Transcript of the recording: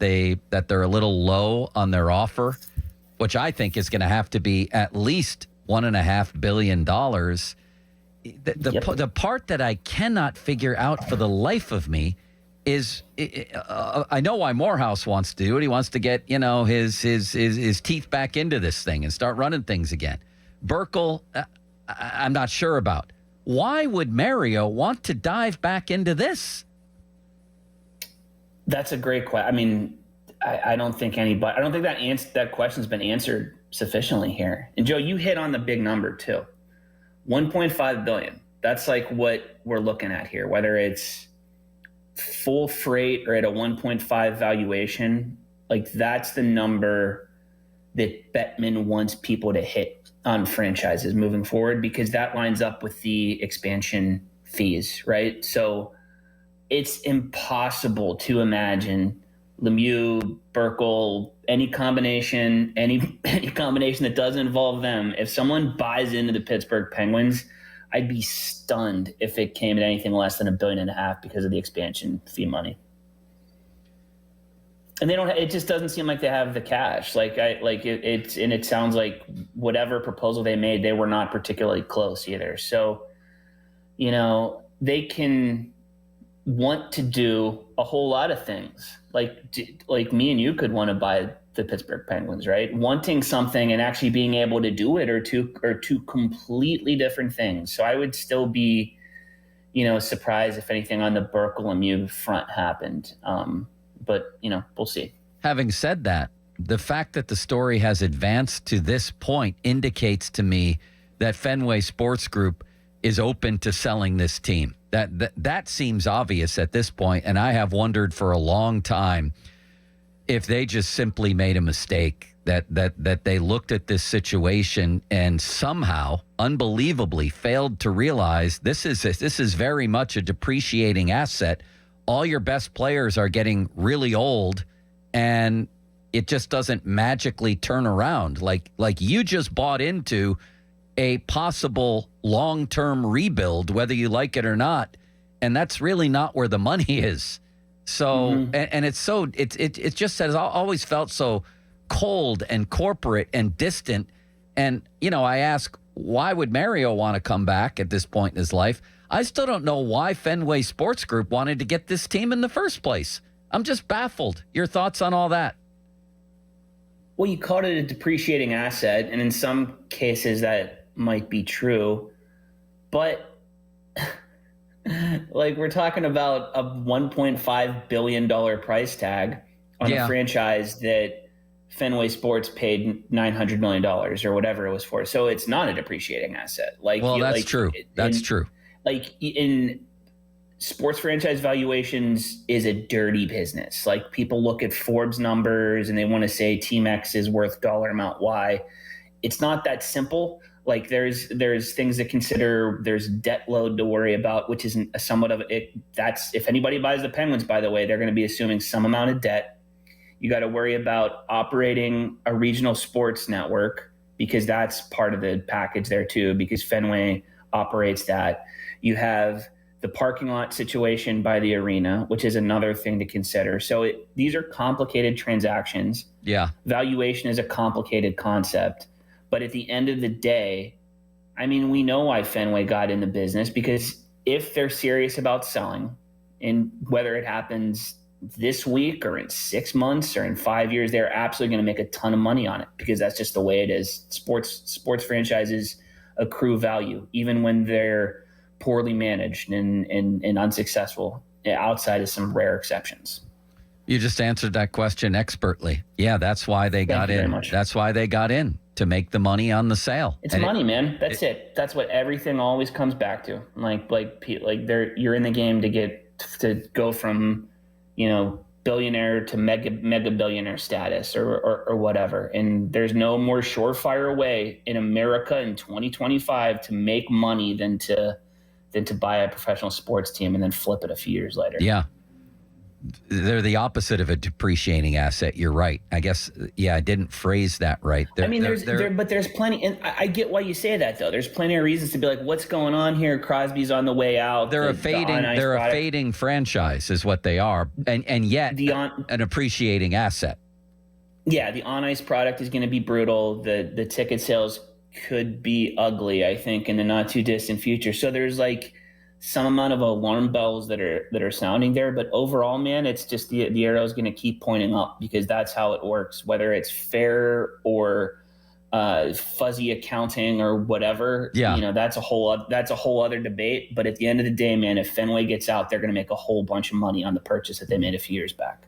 they're a little low on their offer, which I think is going to have to be at least $1.5 billion. The part that I cannot figure out for the life of me is I know why Morehouse wants to do it. He wants to get his teeth back into this thing and start running things again. Burkle, I'm not sure about. Why would Mario want to dive back into this? That's a great question. I mean, I don't think that question's been answered sufficiently here. And Joe, you hit on the big number too. 1.5 billion. That's like what we're looking at here, whether it's full freight or at a 1.5 valuation. Like, that's the number that Bettman wants people to hit on franchises moving forward, because that lines up with the expansion fees, right? So it's impossible to imagine Lemieux, Burkle, any combination that doesn't involve them. If someone buys into the Pittsburgh Penguins, I'd be stunned if it came at anything less than $1.5 billion because of the expansion fee money. And they don't. It just doesn't seem like they have the cash. It sounds like whatever proposal they made, they were not particularly close either. So, they can want to do a whole lot of things. Like me and you could want to buy the Pittsburgh Penguins, right? Wanting something and actually being able to do it are two completely different things. So I would still be, surprised if anything on the Burkle Lemieux front happened. But we'll see. Having said that, the fact that the story has advanced to this point indicates to me that Fenway Sports Group is open to selling this team. That seems obvious at this point, and I have wondered for a long time if they just simply made a mistake, that they looked at this situation and somehow, unbelievably, failed to realize this is very much a depreciating asset. All your best players are getting really old, and it just doesn't magically turn around. Like you just bought into a possible long-term rebuild, whether you like it or not, and that's really not where the money is. So, and it's so it just has always felt so cold and corporate and distant. And I ask, why would Mario want to come back at this point in his life? I still don't know why Fenway Sports Group wanted to get this team in the first place. I'm just baffled. Your thoughts on all that? Well, you called it a depreciating asset, and in some cases that might be true, but we're talking about a $1.5 billion price tag on a franchise that Fenway Sports paid $900 million or whatever it was for. So it's not a depreciating asset. That's true. That's true. In sports franchise valuations is a dirty business. People look at Forbes numbers and they want to say Team X is worth dollar amount Y. It's not that simple. There's things to consider. There's debt load to worry about, which isn't somewhat of it. That's, if anybody buys the Penguins, by the way, they're going to be assuming some amount of debt. You got to worry about operating a regional sports network, because that's part of the package there too, because Fenway operates that. You have the parking lot situation by the arena, which is another thing to consider. So these are complicated transactions. Yeah. Valuation is a complicated concept. But at the end of the day, I mean, we know why Fenway got in the business, because if they're serious about selling, and whether it happens this week or in 6 months or in 5 years, they're absolutely going to make a ton of money on it, because that's just the way it is. Sports franchises accrue value, even when they're poorly managed and unsuccessful, outside of some rare exceptions. You just answered that question expertly. Yeah, that's why they got in. That's why they got in, to make the money on the sale. It's money, man. That's it. That's what everything always comes back to. You're in the game to go from, billionaire to mega billionaire status or whatever. And there's no more surefire way in America in 2025 to make money than to buy a professional sports team and then flip it a few years later. Yeah. they're the opposite of a depreciating asset. You're right. I guess, I didn't phrase that right. There's plenty, and I get why you say that though. There's plenty of reasons to be like, what's going on here? Crosby's on the way out. They're a fading franchise, is what they are, and yet an appreciating asset. Yeah, the on ice product is going to be brutal. The ticket sales could be ugly, I think, in the not too distant future. So there's like some amount of alarm bells that are sounding there, but overall, man, it's just the arrow is going to keep pointing up because that's how it works. Whether it's fair or fuzzy accounting or whatever, that's a whole other debate. But at the end of the day, man, if Fenway gets out, they're going to make a whole bunch of money on the purchase that they made a few years back.